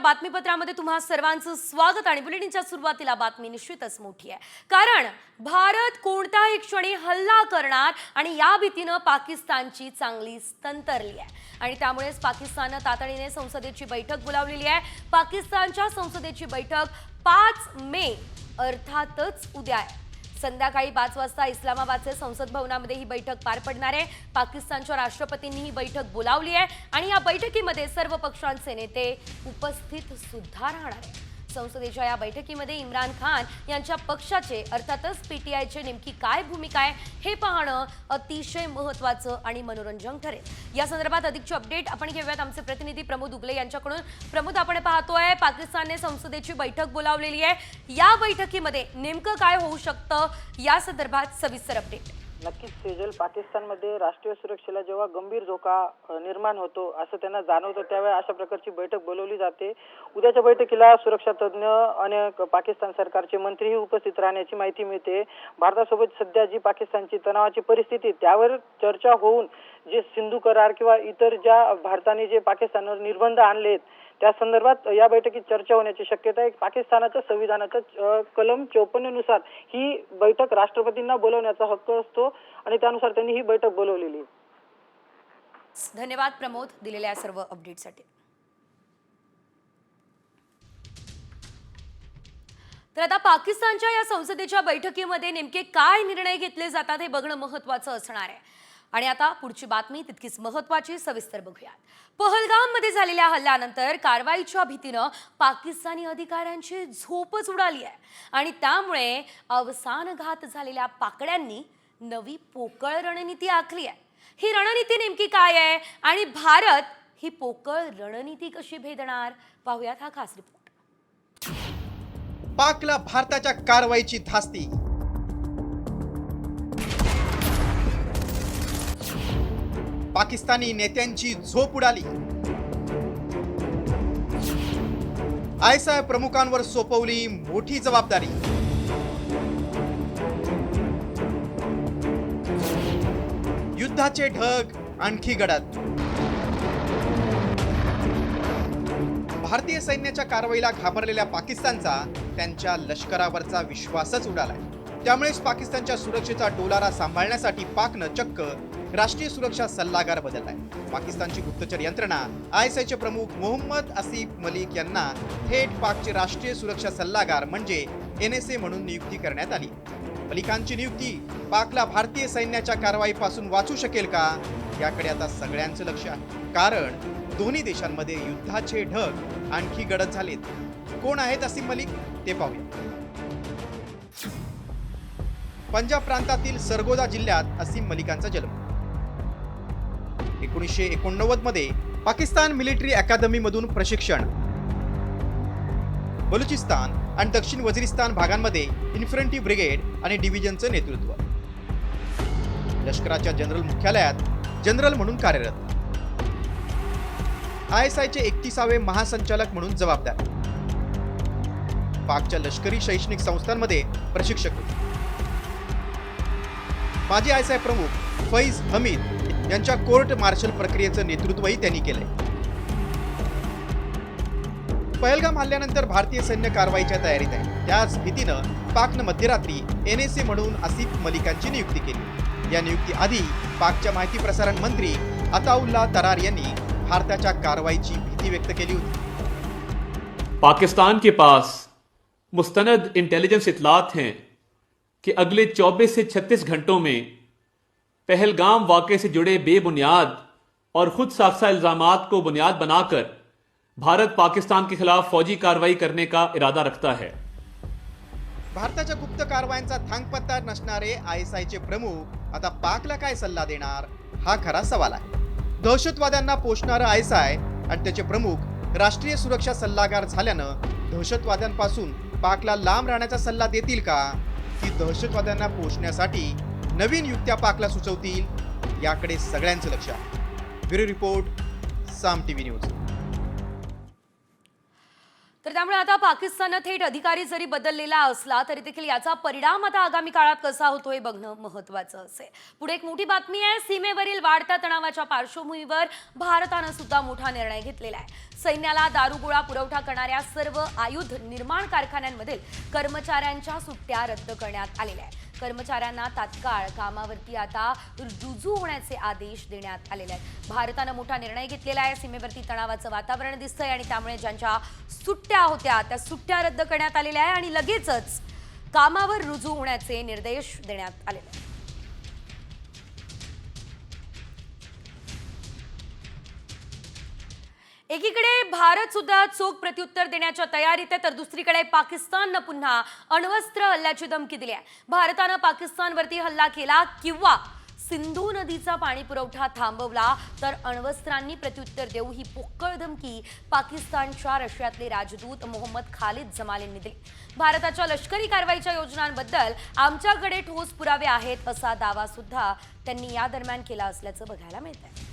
बातमीपत्रामध्ये तुम्हा सर्वांचं स्वागत आणि बुलेटिनच्या सुरुवातीला बातमी निश्चितच मोठी आहे, कारण भारत कोणत्याही क्षणी हल्ला करणार आणि या भीतीने पाकिस्तानची चांगली स्तंतरली आहे आणि त्यामुळेच पाकिस्तानने तातडीने संसदेची बैठक बोलावलेली आहे। पाकिस्तानच्या संसदेची बैठक 5 मे अर्थातच उद्या आहे। संध्याकाळी 5 वाजता इस्लामाबादचे संसद भवनामध्ये ही बैठक पार पडणार आहे। पाकिस्तानच्या राष्ट्रपतींनी ही बैठक बोलावली आहे आणि या बैठकीमध्ये सर्व पक्षांचे नेते उपस्थित सुद्धा राहणार आहेत। संसदेच्या या बैठकीमध्ये इम्रान खान यांच्या पक्षाचे अर्थातच पीटीआयचे नेमकी काय भूमिका आहे हे पाहणं अतिशय महत्त्वाचं आणि मनोरंजक ठरेल। या संदर्भात अधिकची अपडेट आपण घेऊयात आमचे प्रतिनिधी प्रमोद उगले यांच्याकडून। प्रमोद, आपण पाहतोय पाकिस्तानने संसदेची बैठक बोलावलेली आहे, या बैठकीमध्ये नेमकं काय होऊ शकतं या संदर्भात सविस्तर अपडेट। नक्कीच सेजल, पाकिस्तानमध्ये राष्ट्रीय सुरक्षेला जेव्हा गंभीर धोका निर्माण होतो असं त्यांना जाणवतं त्यावेळी अशा प्रकारची बैठक बोलवली जाते। उद्याच्या बैठकीला सुरक्षा तज्ञ अनेक पाकिस्तान सरकारचे मंत्रीही उपस्थित राहण्याची माहिती मिळते। भारतासोबत सध्या जी पाकिस्तानची तणावाची परिस्थिती त्यावर चर्चा होऊन जे सिंधू करार किंवा इतर ज्या भारताने जे पाकिस्तानवर निर्बंध आणलेत त्या संदर्भात या बैठकीत चर्चा होण्याची शक्यता आहे। पाकिस्तानाच्या संविधानाच्या कलम 54 नुसार ही बैठक राष्ट्रपतींना बोलवण्याचा हक्क असतो आणि त्यानुसार त्यांनी ही बैठक बोलवलेली आहे। धन्यवाद प्रमोद दिलेल्या सर्व अपडेटसाठी। तर आता पाकिस्तानच्या या संसदेच्या बैठकीमध्ये नेमके काय निर्णय घेतले जातात हे बघणं महत्त्वाचं असणार आहे आणि आता पुढची बातमी तितकीच महत्त्वाची, सविस्तर बघूयात। पहलगाममध्ये झालेल्या हल्ल्यानंतर कारवाईच्या भीतीनं पाकिस्तानी अधिकाऱ्यांची झोपच उडाली आहे आणि त्यामुळे अवसानघात झालेल्या पाकड्यांनी नवी पोकळ रणनीती आखली आहे। ही रणनीती नेमकी काय आहे आणि भारत ही पोकळ रणनीती कशी भेदणार, पाहूयात हा खास रिपोर्ट। पाकला भारताच्या कारवाईची धास्ती। पाकिस्तानी नेत्यांची झोप उडाली। आयएसआय प्रमुखांवर सोपवली मोठी जबाबदारी। युद्धाचे ढग आणखी गडद। भारतीय सैन्याच्या कारवाईला घाबरलेल्या पाकिस्तानचा त्यांच्या लष्करावरचा विश्वासच उडालाय। त्यामुळेच पाकिस्तानच्या सुरक्षेचा डोलारा सांभाळण्यासाठी पाकनं चक्क राष्ट्रीय सुरक्षा सल्लागार बदललाय। पाकिस्तानची गुप्तचर यंत्रणा आयएसआयचे प्रमुख मोहम्मद आसिफ मलिक यांना थेट पाकचे राष्ट्रीय सुरक्षा सल्लागार म्हणजे एनएसए म्हणून नियुक्ती करण्यात आली। मलिकांची नियुक्ती पाकला भारतीय सैन्याच्या कारवाईपासून वाचू शकेल का, याकडे आता सगळ्यांचं लक्ष आहे, कारण दोन्ही देशांमध्ये युद्धाचे ढग आणखी गडद झालेत। कोण आहेत आसिफ मलिक ते पाहूया। पंजाब प्रांतातील सरगोदा जिल्ह्यात आसिफ मलिकांचा जन्म 1989 मध्ये पाकिस्तान मिलिटरी अकादमी मधून प्रशिक्षण, बलुचिस्तान आणि दक्षिण वजिरिस्तान भागांमध्ये इन्फंट्री ब्रिगेड आणि डिव्हिजनचं नेतृत्व, लष्कराच्या जनरल मुख्यालयात जनरल म्हणून कार्यरत, आयएसआयचे 31वे महासंचालक म्हणून जबाबदार, पाकच्या लष्करी शैक्षणिक संस्थांमध्ये प्रशिक्षक होते। माजी आयएसआय प्रमुख फैज हमीद यांच्या कोर्ट मार्शल प्रक्रियेचं नेतृत्वही त्यांनी केलंय। पहलगाम हल्ल्यानंतर भारतीय सैन्य कारवाईच्या तयारीत आहे, त्याच भीतीनं पाकनं मध्यरात्री एनएसए म्हणून आसिफ मलिकांची नियुक्ती केली। या नियुक्तीआधी पाकच्या माहिती प्रसारण मंत्री अताउल्ला तरार यांनी भारताच्या कारवाईची भीती व्यक्त केली होती। पाकिस्तान के पास मुस्तनद इंटेलिजेंस इतलात हैं कि अगले 24 से 36 घंटों में पहलगाम वाक़े से जुड़े बेबुनियाद और खुद साख्ता इल्जामात को बुनियाद बनाकर भारत पाकिस्तान के खिलाफ फौजी कार्रवाई करने का इरादा रखता है। भारताच्या गुप्त कारवायांचा थांगपत्ता नसणारे आयएसआयचे प्रमुख आता पाकला काय सल्ला देणार, हा खरा सवाल आहे। दहशतवाद्यांना पोषणारं आयएसआय आणि त्याचे प्रमुख राष्ट्रीय सुरक्षा सल्लागार झाल्यानं दहशतवाद्यांपासून पाकला लांब राहण्याचा सल्ला देतील का, की दहशतवाद्यांना पोषण्यासाठी नवीन युक्त्या पाकला सुचवतील, याकडे सगळ्यांचं लक्ष आहे। ब्युरो रिपोर्ट, साम टीव्ही न्यूज। तर त्यामुळे आता पाकिस्ताननं थेट अधिकारी जरी बदललेला असला तरी देखील याचा परिणाम आता आगामी काळात कसा होतो हे बघणं महत्त्वाचं असेल. पुढे एक मोठी बातमी आहे. सीमेवरील वाढत्या तणावाच्या पार्श्वभूमीवर भारतानं सुद्धा मोठा निर्णय घेतलेला आहे. सैन्याला दारुगोळा पुरवठा करणाऱ्या सर्व आयुध निर्माण कारखान्यांमधील कर्मचाऱ्यांच्या सुट्ट्या रद्द करण्यात आलेल्या आहेत. कर्मचाऱ्यांना तात्काळ कामावरती आता रुजू होण्याचे आदेश देण्यात आलेले आहेत. भारतानं मोठा निर्णय घेतलेला आहे. सीमेवरती तणावाचं वातावरण दिसतंय आणि त्यामुळे ज्यांच्या सुट्ट्या होत्या त्या सुट्ट्या रद्द करण्यात आलेल्या आहे आणि लगेचच कामावर रुजू होण्याचे निर्देश देण्यात आलेले आहेत. एकीकडे भारत सुद्धा चोख प्रत्युत्तर देण्याच्या तयारीत आहे तर दुसरीकडे पाकिस्ताननं पुन्हा अण्वस्त्र हल्ल्याची धमकी दिली आहे. भारतानं पाकिस्तानवरती हल्ला केला किंवा सिंधू नदीचा पाणी पुरवठा थांबवला तर अण्वस्त्रांनी प्रत्युत्तर देऊ ही पोकळ धमकी पाकिस्तानच्या रशियातले राजदूत मोहम्मद खालिद जमाल यांनी दिली. भारताच्या लष्करी कारवाईच्या योजनांबद्दल आमच्याकडे ठोस पुरावे आहेत असा दावा सुद्धा त्यांनी या दरम्यान केला असल्याचं बघायला मिळतंय.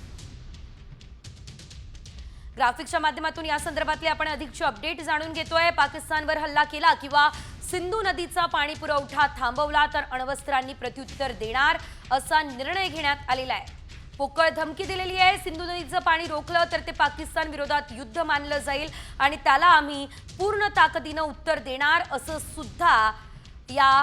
ग्राफिक्सच्या माध्यमातून या संदर्भातली आपण अधिकची अपडेट जाणून घेतोय. पाकिस्तानवर हल्ला केला किंवा सिंधू नदीचा पाणी पुरवठा थांबवला तर अण्वस्त्रांनी प्रत्युत्तर देणार असा निर्णय घेण्यात आलेला आहे. पोकळ धमकी दिलेली आहे. सिंधू नदीचं पाणी रोखलं तर ते पाकिस्तान विरोधात युद्ध मानलं जाईल आणि त्याला आम्ही पूर्ण ताकदीनं उत्तर देणार असं सुद्धा या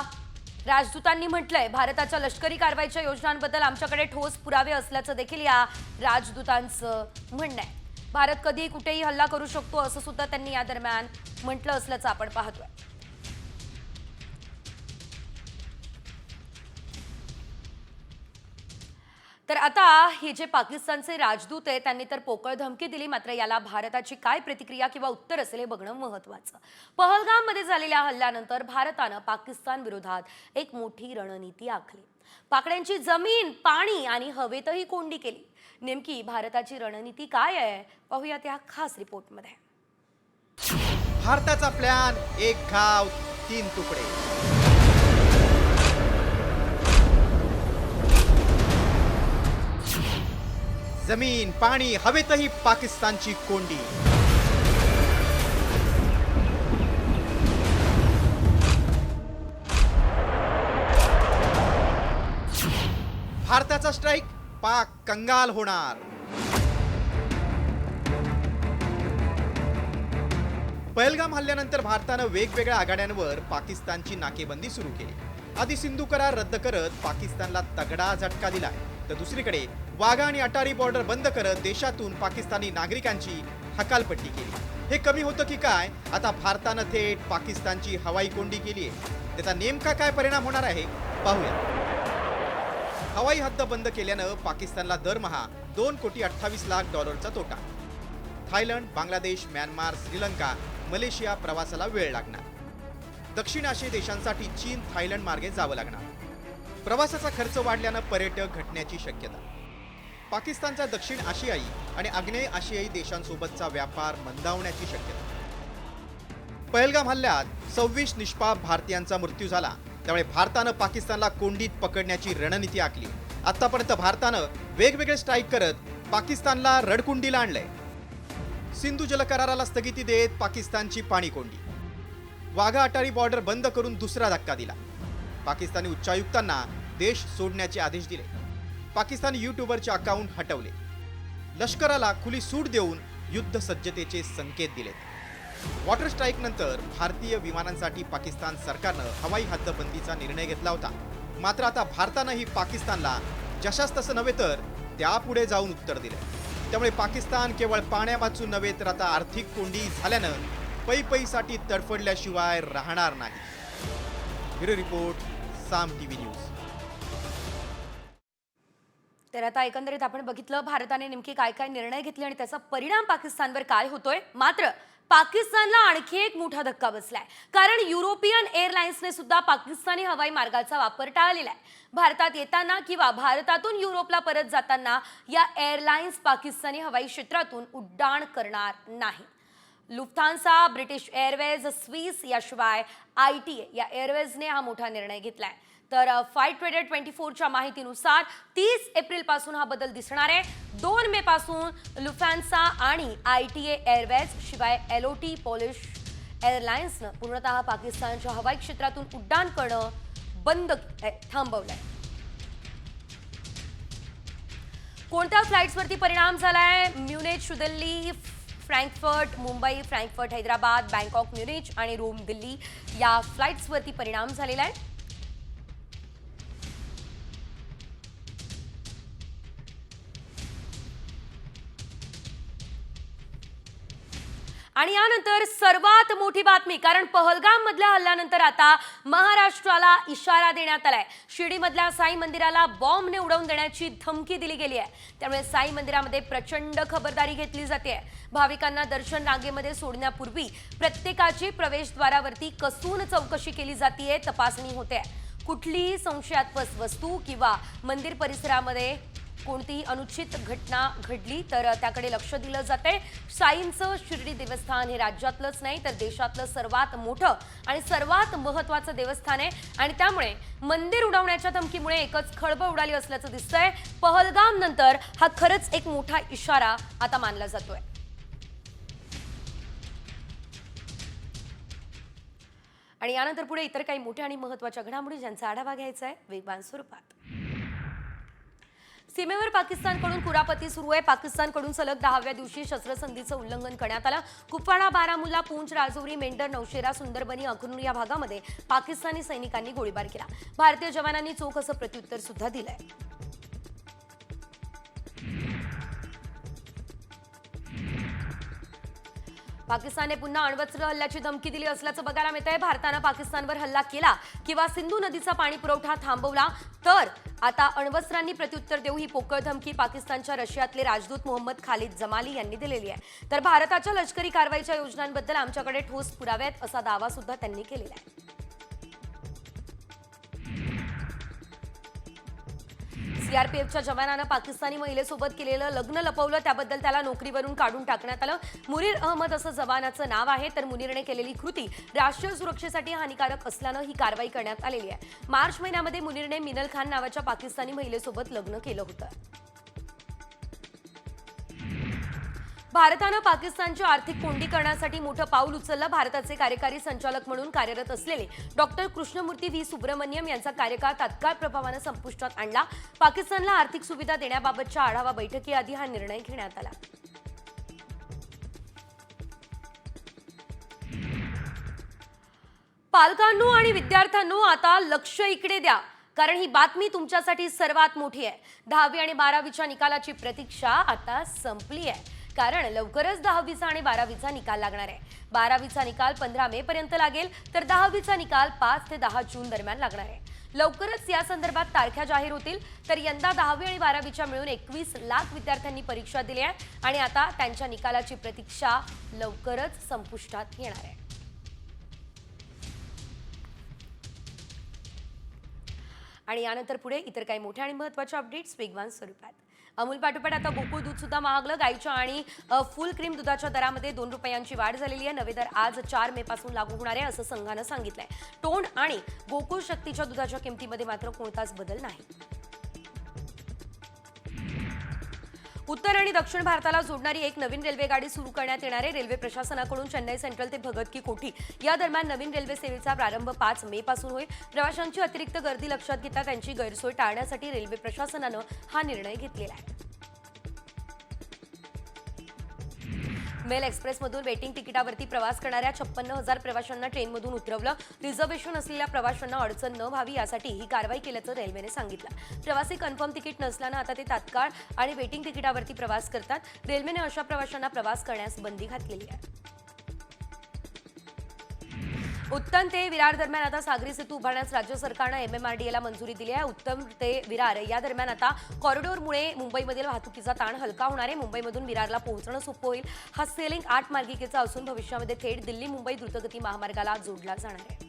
राजदूतांनी म्हटलंय. भारताच्या लष्करी कारवाईच्या योजनांबद्दल आमच्याकडे ठोस पुरावे असल्याचं देखील या राजदूतांचं म्हणणं आहे. भारत कधीही कुठेही हल्ला करू शकतो असं सुद्धा त्यांनी या दरम्यान म्हटलं असल्याचं आपण पाहतोय. तर आता हे जे पाकिस्तानचे राजदूत आहे त्यांनी तर पोकळ धमकी दिली, मात्र याला भारताची काय प्रतिक्रिया किंवा उत्तर असेल हे बघणं महत्त्वाचं. पहलगाममध्ये झालेल्या हल्ल्यानंतर भारतानं पाकिस्तान विरोधात एक मोठी रणनीती आखली. पाकड्यांची जमीन, पाणी आणि हवेतही कोंडी केली. नेमकी भारताची रणनीती काय आहे पाहूयात या खास रिपोर्टमध्ये. भारताचा प्लॅन, एक घाव 3 तुकडे. जमीन, पाणी, हवेतही पाकिस्तानची कोंडी. भारताचा स्ट्राईक, पाक कंगाल होणार. पहलगाम हल्ल्यानंतर भारतानं वेगवेगळ्या आघाड्यांवर पाकिस्तानची नाकेबंदी सुरू केली. आधी सिंधू करार रद्द करत पाकिस्तानला तगडा झटका दिलाय तर दुसरीकडे वाघा आणि अटारी बॉर्डर बंद करत देशातून पाकिस्तानी नागरिकांची हकालपट्टी केली. हे कमी होतं की काय? आता भारतानं थेट पाकिस्तानची हवाई कोंडी केली आहे. त्याचा नेमका काय परिणाम होणार आहे पाहूया. हवाई हद्द बंद केल्यानं पाकिस्तानला दरमहा $2,28,00,000 तोटा. Thailand, Bangladesh, Myanmar, Sri Lanka, Malaysia प्रवासाला वेळ लागणार. दक्षिण आशियाई देशांसाठी चीन, थायलंड मार्गे जावं लागणार. प्रवासाचा खर्च वाढल्यानं पर्यटक घटण्याची शक्यता. पाकिस्तानचा दक्षिण आशियाई आणि आग्नेय आशियाई देशांसोबतचा व्यापार मंदावण्याची शक्यता. पहलगाम हल्ल्यात 26 निष्पाप भारतीयांचा मृत्यू झाला. त्यामुळे भारतानं पाकिस्तानला कोंडीत पकडण्याची रणनीती आखली. आतापर्यंत भारतानं वेगवेगळे स्ट्राईक करत पाकिस्तानला रडकुंडीला आणलंय. सिंधू जलकराराला स्थगिती देत पाकिस्तानची पाणी कोंडी. वाघा अटारी बॉर्डर बंद करून दुसरा धक्का दिला. पाकिस्तानी उच्चायुक्तांना देश सोडण्याचे आदेश दिले. पाकिस्तानी युट्यूबरचे अकाउंट हटवले. लष्कराला खुली सूट देऊन युद्ध सज्जतेचे संकेत दिले. वॉटर स्ट्राईक नंतर भारतीय विमानांसाठी पाकिस्तान सरकारनं हवाई हद्दबंदीचा निर्णय घेतला होता. मात्र आता भारतानंही पाकिस्तानला जशास तसं नव्हे तर त्यापुढे जाऊन उत्तर दिले. त्यामुळे पाकिस्तान केवळ पाण्यावाचून नव्हे तर आता आर्थिक कोंडी झाल्यानं पैसाठी तडफडल्याशिवाय राहणार नाही. ब्युरो रिपोर्ट, साम टीव्ही न्यूज. तर आता एकंदरीत आपण बघितलं भारताने नेमके काय काय निर्णय घेतले आणि त्याचा परिणाम पाकिस्तानवर काय होतोय. मात्र पाकिस्तानला आणखी एक मोठा धक्का बसलाय, कारण युरोपियन एअरलाइन्सने सुद्धा पाकिस्तानी हवाई मार्गाचा वापर टाळलेला आहे. भारतात येताना किंवा भारतातून युरोपला परत जाताना या एअरलाइन्स पाकिस्तानी हवाई क्षेत्रातून उड्डाण करणार नाही. लुफ्थान्सा, ब्रिटिश एअरवेज, स्विस याशिवाय ITA या एअरवेजने हा मोठा निर्णय घेतलाय. तर फ्लाइट ट्रेडर 24च्या माहितीनुसार 30 एप्रिलपासून हा बदल दिसणार आहे. 2 मे पासून लुफ्थान्सा आणि ITA एअरवेज शिवाय LOT, पोलिश एअरलाइन्सनं पूर्णतः पाकिस्तानच्या हवाई क्षेत्रातून उड्डाण करणं थांबवलंय. कोणत्या फ्लाईट्सवरती परिणाम झालाय? Munich Delhi, Frankfurt Mumbai, Frankfurt Hyderabad, Bangkok Munich आणि रोम दिल्ली या फ्लाईट्सवरती परिणाम झालेला आहे. आणि यानंतर सर्वात मोठी बातमी, कारण पहलगाम मधल्या हल्ल्यानंतर आता महाराष्ट्राला इशारा देण्यात आलाय. शिर्डीमधल्या साई मंदिराला बॉम्बने उडवून देण्याची धमकी दिली गेली आहे. त्यामुळे साई मंदिरामध्ये प्रचंड खबरदारी घेतली जाते. भाविकांना दर्शन रांगेमध्ये सोडण्यापूर्वी प्रत्येकाची प्रवेशद्वारावरती कसून चौकशी केली जाते, तपासणी होते. कुठलीही संशयास्पद वस्तू किंवा मंदिर परिसरामध्ये कोणतीही अनुचित घटना घडली तर त्याकडे लक्ष दिलं जाते. साईंचं शिर्डी देवस्थान हे राज्यातलंच नाही तर देशातलं सर्वात मोठं आणि सर्वात महत्त्वाचं देवस्थान आहे आणि त्यामुळे मंदिर उडवण्याच्या धमकीमुळे एकच खळबळ उडाली असल्याचं दिसतंय. पहलगाम नंतर हा खरंच एक मोठा इशारा आता मानला जातोय. आणि यानंतर पुढे इतर काही मोठ्या आणि महत्त्वाच्या घडामोडी ज्यांचा आढावा घ्यायचा आहे वेगवान स्वरूपात. सीमेवर पाकिस्तानकडून कुरापती सुरू आहे. पाकिस्तानकडून सलग 10व्या दिवशी शस्त्रसंधीचं उल्लंघन करण्यात आलं. कुपवाडा, बारामुल्ला, पूंछ, राजौरी, मेंढर, नौशेरा, सुंदरबनी, अखनूर या भागामध्ये पाकिस्तानी सैनिकांनी गोळीबार केला. भारतीय जवानांनी चोख असं प्रत्युत्तर सुद्धा दिलंय. पाकिस्तानने पुन्हा अण्वस्त्र हल्ल्याची धमकी दिली असल्याचं बघायला मिळतंय. भारतानं पाकिस्तानवर हल्ला केला किंवा सिंधू नदीचा पाणी पुरवठा थांबवला तर आता अण्वस्त्रांनी प्रत्युत्तर देऊ, ही पोकळ धमकी पाकिस्तानच्या रशियातले राजदूत मोहम्मद खालिद जमाली यांनी दिलेली आहे. तर भारताच्या लष्करी कारवाईच्या योजनांबद्दल आमच्याकडे ठोस पुरावे आहेत असा दावा सुद्धा त्यांनी केलेला आहे. सीआरपीएफच्या जवानानं पाकिस्तानी महिलेसोबत केलेलं लग्न लपवलं, त्याबद्दल त्याला नोकरीवरून काढून टाकण्यात आलं. मुनीर अहमद असं जवानाचं नाव आहे. तर मुनीरने केलेली कृती राष्ट्रीय सुरक्षेसाठी हानिकारक असल्यानं ही कारवाई करण्यात आलेली आहे. मार्च महिन्यामध्ये मुनीरने मिनल खान नावाच्या पाकिस्तानी महिलेसोबत लग्न केलं होतं. भारतानं पाकिस्तानची आर्थिक कोंडी करण्यासाठी मोठं पाऊल उचललं. भारताचे कार्यकारी संचालक म्हणून कार्यरत असलेले डॉक्टर कृष्णमूर्ती व्ही सुब्रमण्यम यांचा कार्यकाळ तात्काळ प्रभावानं संपुष्टात आणला. पाकिस्तानला आर्थिक सुविधा देण्याबाबतच्या आढावा बैठकीआधी हा निर्णय घेण्यात आला. पालकांनो आणि विद्यार्थ्यांनो आता लक्ष इकडे द्या, कारण ही बातमी तुमच्यासाठी सर्वात मोठी आहे. 10वी आणि 12वीच्या निकालाची प्रतीक्षा आता संपली आहे, कारण लवकरच 10वीचा आणि 12वीचा निकाल लागणार आहे. 12वीचा निकाल 15 मे पर्यंत लागेल तर 10वीचा निकाल 5 ते 10 जून दरम्यान लागणार आहे. लवकरच या संदर्भात तारखा जाहीर होतील. तर यंदा 10वी आणि 12वीच्या मिळून 21 लाख विद्यार्थ्यांनी परीक्षा दिली आहे आणि आता त्यांच्या निकालाची प्रतीक्षा लवकरच संपुष्टात येणार आहे. आणि यानंतर पुढे इतर काही मोठ्या आणि महत्त्वाच्या अपडेट्स वेगवान स्वरूपात. अमूल पाठोपाठ आता गोकुळ दूध सुद्धा महागलं. गाईच्या आणि फुल क्रीम दुधाच्या दरामध्ये 2 रुपयांची वाढ झालेली आहे. नवे दर आज 4 मे पासून लागू होणार आहे असं संघानं सांगितलंय. टोन आणि गोकुळ शक्तीच्या दुधाच्या किमतीमध्ये मात्र कोणताच बदल नाही. उत्तर आणि दक्षिण भारताला जोडणारी एक नवीन रेल्वे गाडी सुरू करण्यात येणार आहे. रेल्वे प्रशासनाकडून चेन्नई सेंट्रल ते भगत की कोठी या दरम्यान नवीन रेल्वे सेवेचा प्रारंभ 5 मे पासून होईल. प्रवाशांची अतिरिक्त गर्दी लक्षात घेता त्यांची गैरसोय टाळण्यासाठी रेल्वे प्रशासनानं हा निर्णय घेतलेला आहे. मेल एक्सप्रेसमधून वेटिंग तिकिटावरती प्रवास करणाऱ्या 56,000 प्रवाशांना ट्रेनमधून उतरवलं. रिझर्वेशन असलेल्या प्रवाशांना अडचण न व्हावी यासाठी ही कारवाई केल्याचं रेल्वेने सांगितलं. प्रवासी कन्फर्म तिकीट नसल्यानं आता ते तात्काळ आणि वेटिंग तिकिटावरती प्रवास करतात. रेल्वेने अशा प्रवाशांना प्रवास करण्यास बंदी घातलेली आहे. उत्तम ते विरार दरम्यान आता सागरी सेतू उभारण्यास राज्य सरकारनं MMRDAला मंजुरी दिली आहे. उत्तम ते विरार या दरम्यान आता कॉरिडॉरमुळे मुंबईमधील वाहतुकीचा ताण हलका होणार आहे. मुंबईमधून विरारला पोहोचणं सोपं होईल. हा सेलिंग 8 मार्गिकेचा असून भविष्यामध्ये थेट दिल्ली मुंबई द्रुतगती महामार्गाला जोडला जाणार आहे.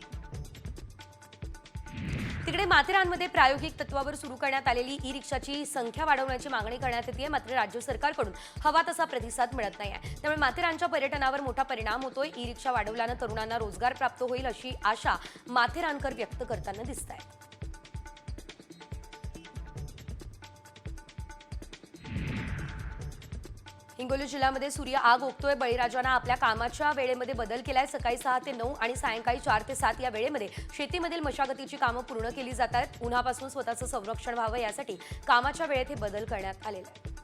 तिकडे माथेरानमध्ये प्रायोगिक तत्वावर सुरू करण्यात आलेली ई रिक्षाची संख्या वाढवण्याची मागणी करण्यात येते. मात्र राज्य सरकारकडून हवा तसा प्रतिसाद मिळत नाही आहे. त्यामुळे माथेरानच्या पर्यटनावर मोठा परिणाम होतोय. ई रिक्षा वाढवल्यानं तरुणांना रोजगार प्राप्त होईल अशी आशा माथेरानकर व्यक्त करताना दिसत आहेत. हिंगोली जिल्ह्यामध्ये सूर्य आग ओकतोय. बळीराजानं आपल्या कामाच्या वेळेमध्ये बदल केलाय. सकाळी 6 ते 9 आणि सायंकाळी 4 ते 7 या वेळेमध्ये शेतीमधील मशागतीची कामं पूर्ण केली जात आहेत. उन्हापासून स्वतःचं संरक्षण व्हावं यासाठी कामाच्या वेळेत हे बदल करण्यात आलेले आहेत.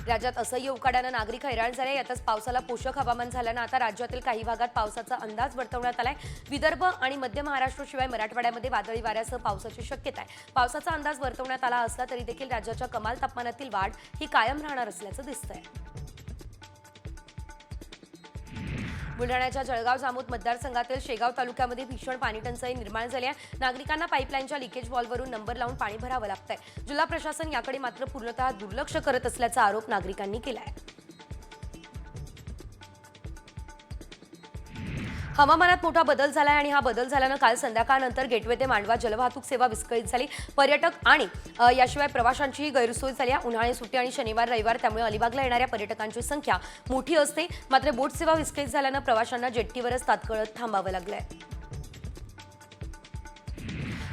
राज्यात असह्य उकाड्यानं नागरिक हैराण झाले. यातच पावसाला पोषक हवामान झाल्यानं आता राज्यातील काही भागात पावसाचा अंदाज वर्तवण्यात आलाय. विदर्भ आणि मध्य महाराष्ट्राशिवाय मराठवाड्यामध्ये वादळी वाऱ्यासह पावसाची शक्यता आहे. पावसाचा अंदाज वर्तवण्यात आला असला तरी देखील राज्याच्या कमाल तापमानातील वाढ ही कायम राहणार असल्याचं दिसतंय. बुलढाण्याच्या जळगाव जामोद मतदारसंघातील शेगाव तालुक्यामध्ये भीषण पाणीटंचाई निर्माण झाली आहे. नागरिकांना पाईपलाईनच्या लिकेज व्हॉल्ववरून नंबर लावून पाणी भरावं लागतंय. जिल्हा प्रशासन याकडे मात्र पूर्णतः दुर्लक्ष करत असल्याचा आरोप नागरिकांनी केला आहे. हवामानात मोठा बदल झालाय आणि हा बदल झाल्यानं काल संध्याकाळनंतर गेटवे ते मांडवा जलवाहतूक सेवा विस्कळीत झाली. पर्यटक आणि याशिवाय प्रवाशांचीही गैरसोय झाली. उन्हाळी सुट्टी आणि शनिवार रविवार त्यामुळे अलिबागला येणाऱ्या पर्यटकांची संख्या मोठी असते. मात्र बोट सेवा विस्कळीत झाल्यानं प्रवाशांना जेट्टीवरच तात्काळ थांबावं लागलंय.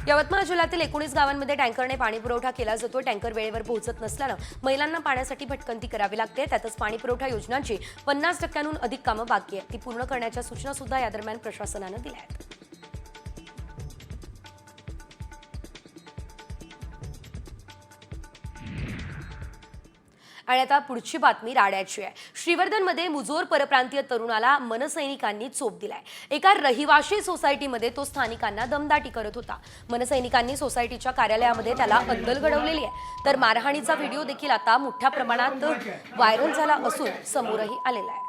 यवतमाळ जिल्ह्यातील 19 गावांमध्ये टँकरने पाणी पुरवठा केला जातो. टँकर वेळेवर पोहोचत नसल्यानं महिलांना पाण्यासाठी भटकंती करावी लागते. त्यातच पाणी पुरवठा योजनांची 50% अधिक कामं बाकी आहेत. ती पूर्ण करण्याच्या सूचना सुद्धा या दरम्यान प्रशासनानं दिल्या आहेत. आणि आता पुढची बातमी राड्याची आहे. श्रीवर्धनमध्ये मुजोर परप्रांतीय तरुणाला मनसैनिकांनी चोप दिलाय. एका रहिवाशी सोसायटीमध्ये तो स्थानिकांना दमदाटी करत होता. मनसैनिकांनी सोसायटीच्या कार्यालयामध्ये त्याला अद्दल घडवलेली आहे. तर मारहाणीचा व्हिडिओ देखील आता मोठ्या प्रमाणात व्हायरल झाला असून समोरही आलेला आहे.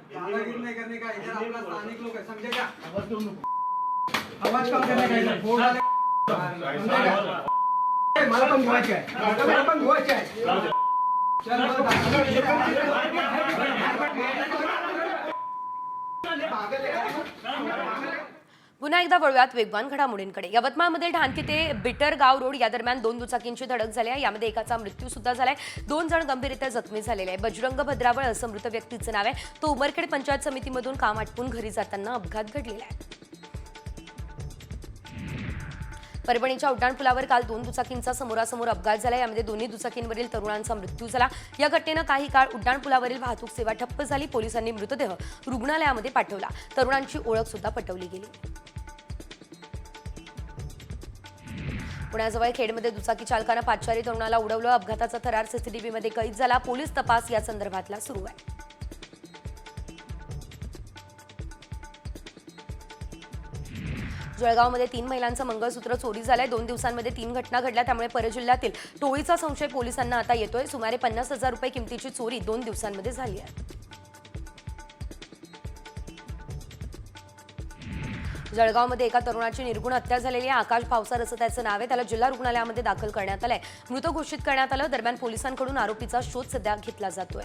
दादागिरी नहीं करने का, इधर अपना स्थानिक लोग है, समझेगा? आवाज कम करने का इधर, बोल डाले, समझेगा? मला पण धुवायचे आहे, मला पण धुवायचे आहे. पुन्हा एकदा वळूयात वेगवान घडामोडींकडे. यवतमाळमध्ये ढानकी ते बिटरगाव रोड या दरम्यान 2 दुचाकींची धडक झाली आहे. यामध्ये एकाचा मृत्यू सुद्धा झालाय. 2 जण गंभीररित्या जखमी झालेले आहे. बजरंग भद्रावळ असं मृत व्यक्तीचं नाव आहे. तो उमरखेड पंचायत समितीमधून काम आटपून घरी जाताना अपघात घडलेला आहे. परभणीच्या उड्डाणपुलावर काल 2 दुचाकींचा समोरासमोर अपघात झाला. यामध्ये दोन्ही दुचाकींवरील तरुणांचा मृत्यू झाला. या घटनेनं काही काळ उड्डाणपुलावरील वाहतूक सेवा ठप्प झाली. पोलिसांनी मृतदेह रुग्णालयामध्ये पाठवला. तरुणांची ओळख सुद्धा पटवली गेली. पुण्याजवळ खेडमध्ये दुचाकी चालकानं पादचारी तरुणाला उडवलं. अपघाताचा थरार सीसीटीव्हीमध्ये कैद झाला. पोलीस तपास या संदर्भातला सुरू आहे. जळगावमध्ये 3 महिलांचं मंगळसूत्र चोरी झालंय. 2 दिवसांमध्ये 3 घटना घडल्या. त्यामुळे परजिल्ह्यातील टोळीचा संशय पोलिसांना आता येतोय. सुमारे 50,000 रुपये किमतीची चोरी 2 दिवसांमध्ये झाली आहे. जळगावमध्ये एका तरुणाची निर्गुण हत्या झालेली आहे. आकाश भावसार असं त्याचं नाव आहे. त्याला जिल्हा रुग्णालयामध्ये दाखल करण्यात आलंय. मृत घोषित करण्यात आलं. दरम्यान पोलिसांकडून आरोपीचा शोध सध्या घेतला जातोय.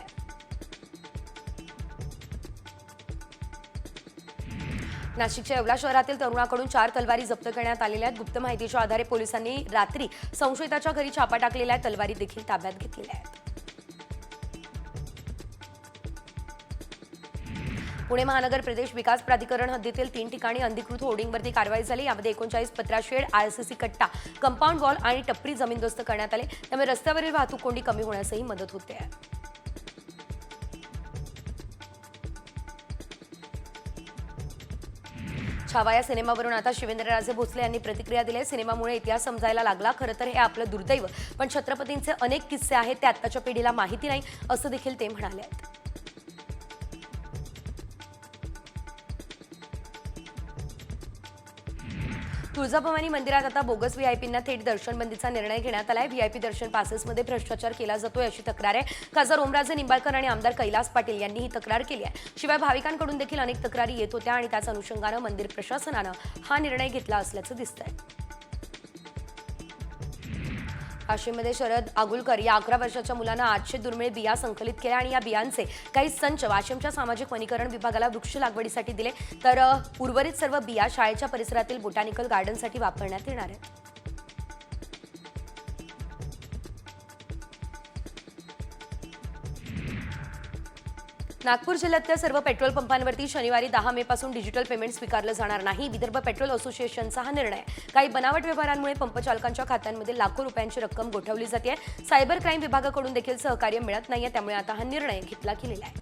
नाशिकच्या येवला शहरातील तरुणाकडून 4 तलवारी जप्त करण्यात आलेल्या आहेत. गुप्त माहितीच्या आधारे पोलिसांनी रात्री संशयिताच्या घरी छापा टाकलेला आहे. तलवारी देखील ताब्यात घेतलेल्या आहेत. पुणे महानगर प्रदेश विकास प्राधिकरण हद्दीतील 3 ठिकाणी अनधिकृत होर्डिंगवरती कारवाई झाली. यामध्ये 39 पत्राशेड, आरसीसी कट्टा, कंपाऊंड वॉल आणि टपरी जमीनदोस्त करण्यात आले. त्यामुळे रस्त्यावरील वाहतूक कोंडी कमी होण्यासही मदत होते आहे. छावा या सिनेमावरून आता शिवेंद्रराजे भोसले यांनी प्रतिक्रिया दिली. सिनेमामुळे इतिहास समजायला लागला. खरं तर हे आपलं दुर्दैव, पण छत्रपतींचे अनेक किस्से आहेत ते आत्ताच्या पिढीला माहिती नाही असं देखील ते म्हणाले आहेत. तुळजाभवानी मंदिरात आता बोगस व्हीआयपींना थेट दर्शन बंदीचा निर्णय घेण्यात आलाय. व्हीआयपी दर्शन पासेसमध्ये भ्रष्टाचार केला जातोय अशी तक्रार आहे. खासदार ओमराजे निंबाळकर आणि आमदार कैलास पाटील यांनी ही तक्रार केली आहे. शिवाय भाविकांकडून देखील अनेक तक्रारी येत होत्या आणि त्याच अनुषंगानं मंदिर प्रशासनानं हा निर्णय घेतला असल्याचं दिसतंय. वाशिममध्ये शरद आगुलकर या 11 वर्षाच्या मुलानं 800 दुर्मिळ बिया संकलित केल्या आणि या बियांचे काही संच वाशिमच्या सामाजिक वनीकरण विभागाला वृक्ष लागवडीसाठी दिले. तर उर्वरित सर्व बिया शाळेच्या परिसरातील बोटॅनिकल गार्डनसाठी वापरण्यात येणार आहेत. नागपूर जिल्ह्यातल्या सर्व पेट्रोल पंपांवरती शनिवारी 10 मे पासून डिजिटल पेमेंट स्वीकारलं जाणार नाही. विदर्भ पेट्रोल असोसिएशनचा हा निर्णय. काही बनावट व्यवहारांमुळे पंप चालकांच्या खात्यांमध्ये लाखो रुपयांची रक्कम गोठवली जाते. सायबर क्राईम विभागाकडून देखील सहकार्य मिळत नाहीये, त्यामुळे आता हा निर्णय घेतला गेलेला आहे.